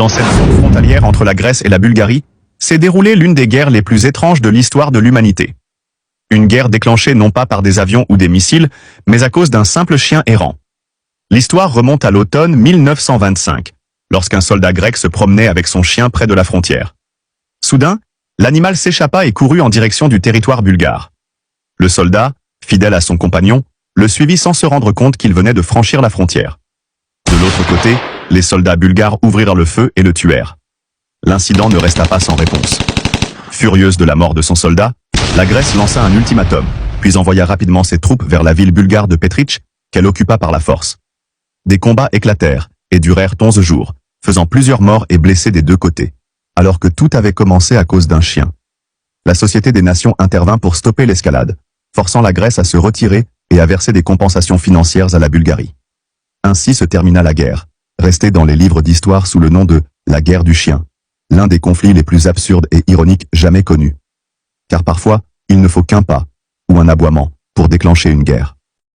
Dans cette zone frontalière entre la Grèce et la Bulgarie, s'est déroulée l'une des guerres les plus étranges de l'histoire de l'humanité. Une guerre déclenchée non pas par des avions ou des missiles, mais à cause d'un simple chien errant. L'histoire remonte à l'automne 1925, lorsqu'un soldat grec se promenait avec son chien près de la frontière. Soudain, l'animal s'échappa et courut en direction du territoire bulgare. Le soldat, fidèle à son compagnon, le suivit sans se rendre compte qu'il venait de franchir la frontière. De l'autre côté, les soldats bulgares ouvrirent le feu et le tuèrent. L'incident ne resta pas sans réponse. Furieuse de la mort de son soldat, la Grèce lança un ultimatum, puis envoya rapidement ses troupes vers la ville bulgare de Petrić, qu'elle occupa par la force. Des combats éclatèrent et durèrent 11 jours, faisant plusieurs morts et blessés des deux côtés, alors que tout avait commencé à cause d'un chien. La Société des Nations intervint pour stopper l'escalade, forçant la Grèce à se retirer et à verser des compensations financières à la Bulgarie. Ainsi se termina la guerre, restée dans les livres d'histoire sous le nom de « la guerre du chien », l'un des conflits les plus absurdes et ironiques jamais connus. Car parfois, il ne faut qu'un pas, ou un aboiement, pour déclencher une guerre.